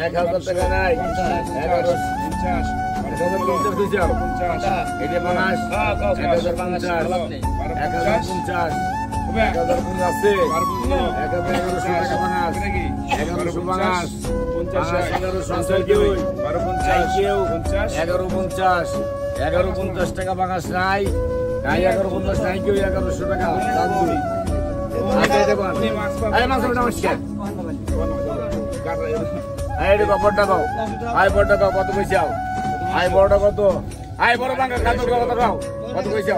টাকা বাংলাদেশ নাই 1150 নাই কেউ 1100 টাকা কত পয়সা আই বড়টা কত আই বড় বাংলা কত খাও কত পয়সা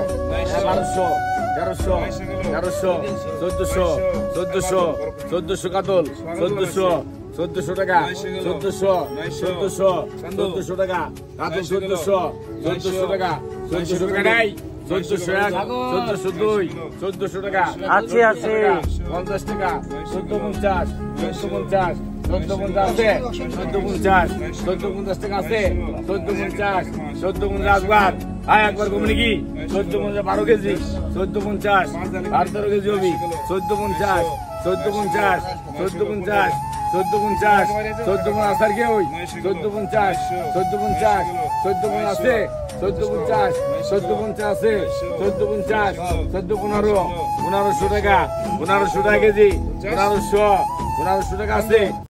1200 কাতল 1400 টাকা 1400 টাকা কাতল 1400 টাকা নাই 1402 টাকা আছে 50 টাকা 1450 আছে 1450 টাকা আছে 1450 একবার কমে নাকি 1450 12 কেজি 1450 12 কেজি হবে 1450 আসার কে ওই 1450 আছে 1450 আছে 1500 টাকা 1500 টাকা কেজি 1500 টাকা আছে